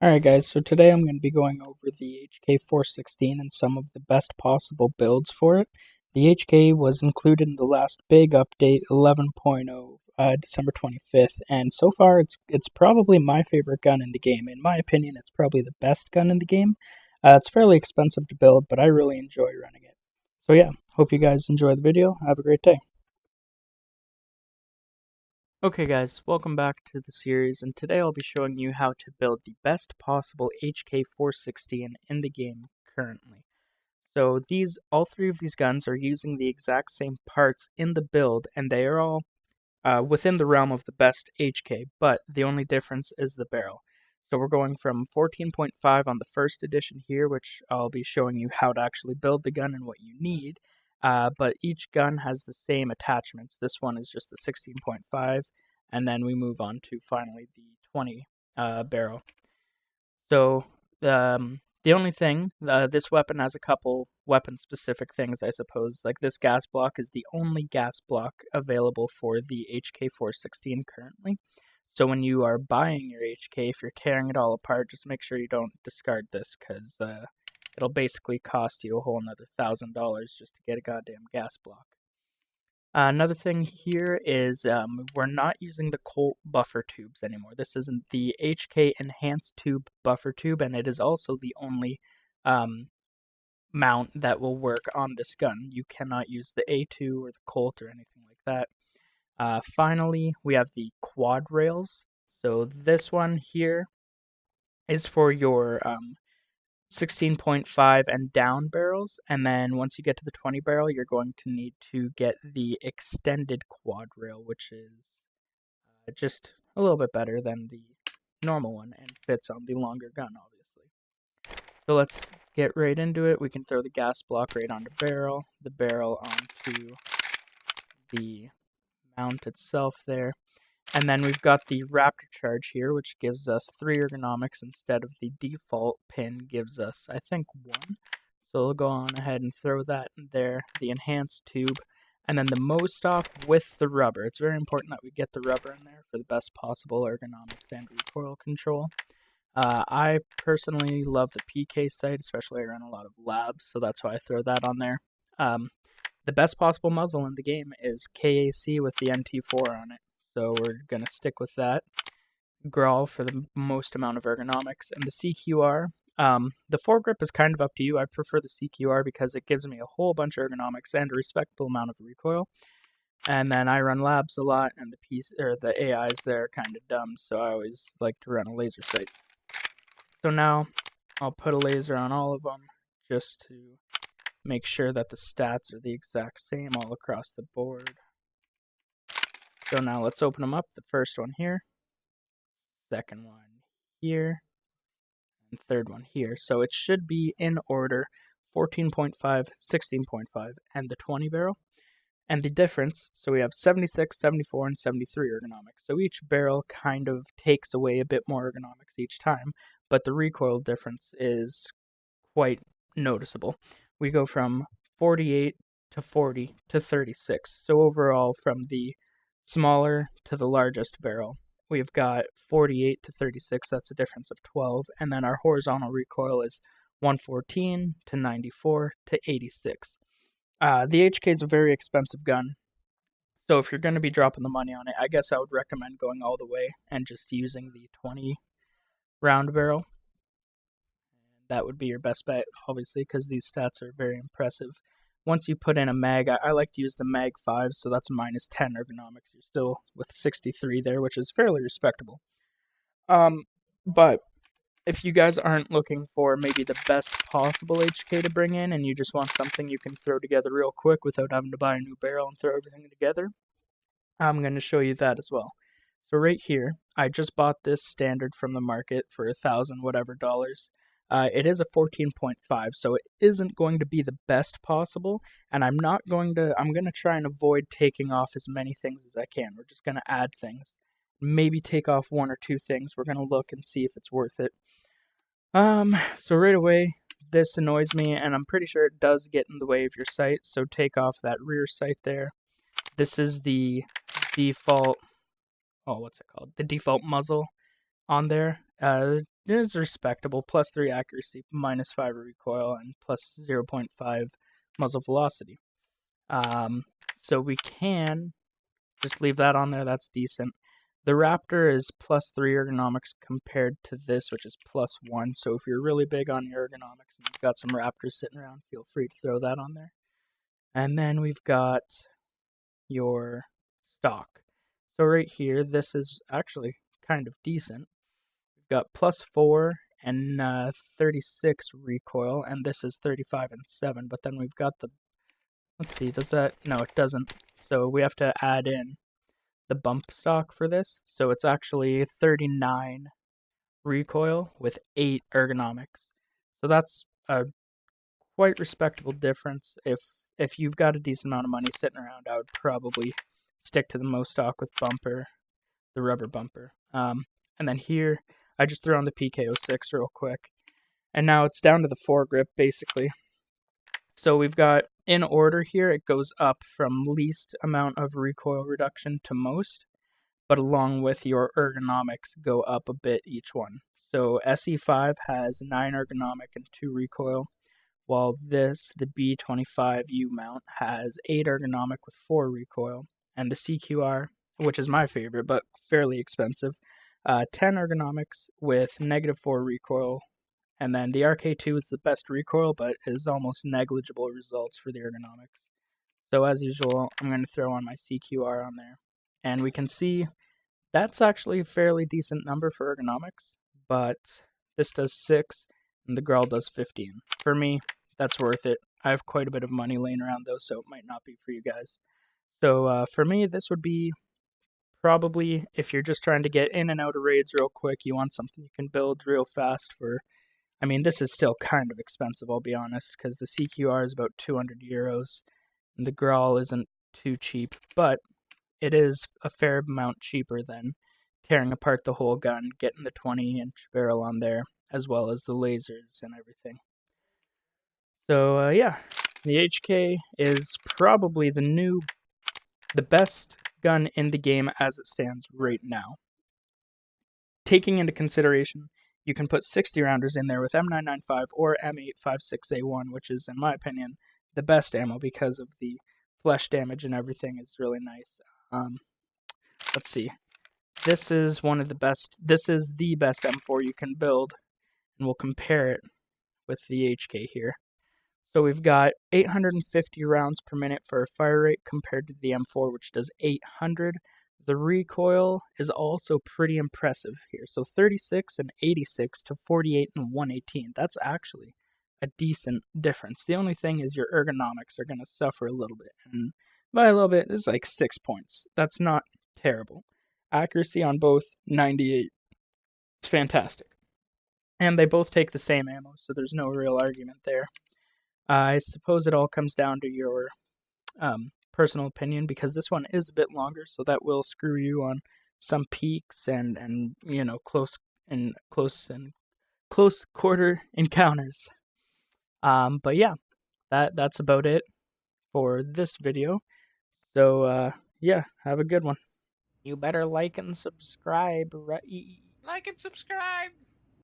Alright guys, so today I'm going to be going over the HK416 and some of the best possible builds for it. The HK was included in the last big update 11.0 December 25th, and so far it's probably my favorite gun in the game. In my opinion, it's probably the best gun in the game. It's fairly expensive to build, but I really enjoy running it. So yeah, hope you guys enjoy the video. Have a great day. Okay guys, welcome back to the series, and today I'll be showing you how to build the best possible HK416 in the game currently. So all three of these guns are using the exact same parts in the build, and they are all within the realm of the best HK, but the only difference is the barrel. So we're going from 14.5 on the first edition here, which I'll be showing you how to actually build the gun and what you need. But each gun has the same attachments. This one is just the 16.5, and then we move on to finally the 20 barrel. So the only thing, this weapon has a couple weapon-specific things, I suppose. Like this gas block is the only gas block available for the HK416 currently. So when you are buying your HK, if you're tearing it all apart, just make sure you don't discard this, because it'll basically cost you a whole another $1,000 just to get a goddamn gas block. Another thing here is we're not using the Colt buffer tubes anymore. This isn't the HK Enhanced Tube buffer tube, and it is also the only mount that will work on this gun. You cannot use the A2 or the Colt or anything like that. Finally, we have the quad rails. So this one here is for your 16.5 and down barrels, and then once you get to the 20 barrel, you're going to need to get the extended quad rail, which is just a little bit better than the normal one and fits on the longer gun, obviously. So let's get right into it. We can throw the gas block right onto barrel, the barrel onto the mount itself there. And then we've got the Raptor charge here, which gives us 3 ergonomics instead of the default pin gives us, I think, 1. So we'll go on ahead and throw that in there, the enhanced tube, and then the most off with the rubber. It's very important that we get the rubber in there for the best possible ergonomics and recoil control. I personally love the PK sight, especially I run a lot of labs, so that's why I throw that on there. The best possible muzzle in the game is KAC with the NT4 on it. So we're going to stick with that. Grawl for the most amount of ergonomics. And the CQR, the Foregrip is kind of up to you. I prefer the CQR because it gives me a whole bunch of ergonomics and a respectable amount of recoil. And then I run labs a lot, and the AIs there are kind of dumb, so I always like to run a laser sight. So now I'll put a laser on all of them just to make sure that the stats are the exact same all across the board. So now let's open them up. The first one here, second one here, and third one here. So it should be in order 14.5, 16.5, and the 20 barrel. And the difference, so we have 76, 74, and 73 ergonomics. So each barrel kind of takes away a bit more ergonomics each time, but the recoil difference is quite noticeable. We go from 48 to 40 to 36. So overall, from the smaller to the largest barrel, we've got 48 to 36, that's a difference of 12, and then our horizontal recoil is 114 to 94 to 86. The HK is a very expensive gun, so if you're going to be dropping the money on it, I guess I would recommend going all the way and just using the 20 round barrel. That would be your best bet, obviously, because these stats are very impressive. Once you put in a mag, I like to use the mag 5, so that's minus 10 ergonomics. You're still with 63 there, which is fairly respectable. But if you guys aren't looking for maybe the best possible HK to bring in, and you just want something you can throw together real quick without having to buy a new barrel and throw everything together, I'm going to show you that as well. So right here, I just bought this standard from the market for $1,000 whatever dollars. It is a 14.5, so it isn't going to be the best possible, and I'm going to try and avoid taking off as many things as I can. We're just going to add things. Maybe take off 1 or 2 things. We're going to look and see if it's worth it. So right away, this annoys me, and I'm pretty sure it does get in the way of your sight, so take off that rear sight there. This is the default, the default muzzle on there. is respectable. Plus 3 accuracy, minus 5 recoil, and plus 0.5 muzzle velocity. So we can just leave that on there. That's decent. The Raptor is plus 3 ergonomics compared to this, which is plus 1. So if you're really big on your ergonomics and you've got some Raptors sitting around, feel free to throw that on there. And then we've got your stock. So right here, this is actually kind of decent. We've got plus 4 and 36 recoil, and this is 35 and 7. But then we've got the, let's see, does that, no, it doesn't. So we have to add in the bump stock for this. So it's actually 39 recoil with 8 ergonomics. So that's a quite respectable difference. If you've got a decent amount of money sitting around, I would probably stick to the most stock with bumper, the rubber bumper. And then here, I just threw on the PK06 real quick. And now it's down to the foregrip, basically. So we've got, in order here, it goes up from least amount of recoil reduction to most, but along with your ergonomics go up a bit each one. So SE5 has 9 ergonomic and 2 recoil, while this, the B25U mount, has 8 ergonomic with 4 recoil, and the CQR, which is my favorite but fairly expensive, 10 ergonomics with negative 4 recoil, and then the RK2 is the best recoil but is almost negligible results for the ergonomics. So as usual, I'm going to throw on my CQR on there, and we can see that's actually a fairly decent number for ergonomics, but this does 6 and the Grell does 15. For me, that's worth it. I have quite a bit of money laying around though, so it might not be for you guys. So for me, this would be probably, if you're just trying to get in and out of raids real quick, you want something you can build real fast for. I mean, this is still kind of expensive, I'll be honest, because the CQR is about 200 euros, and the Grell isn't too cheap, but it is a fair amount cheaper than tearing apart the whole gun, getting the 20-inch barrel on there, as well as the lasers and everything. So yeah, the HK is probably the best gun in the game as it stands right now. Taking into consideration, you can put 60 rounders in there with M995 or M856A1, which is, in my opinion, the best ammo because of the flesh damage and everything is really nice. Let's see. This is one of the best. This is the best M4 you can build, and we'll compare it with the HK here. So we've got 850 rounds per minute for a fire rate compared to the M4, which does 800. The recoil is also pretty impressive here. So 36 and 86 to 48 and 118. That's actually a decent difference. The only thing is your ergonomics are going to suffer a little bit. And by a little bit, this is like 6 points. That's not terrible. Accuracy on both, 98. It's fantastic. And they both take the same ammo, so there's no real argument there. I suppose it all comes down to your personal opinion, because this one is a bit longer, so that will screw you on some peaks and you know close quarter encounters. But yeah, that's about it for this video. So yeah, have a good one. You better like and subscribe. Like and subscribe.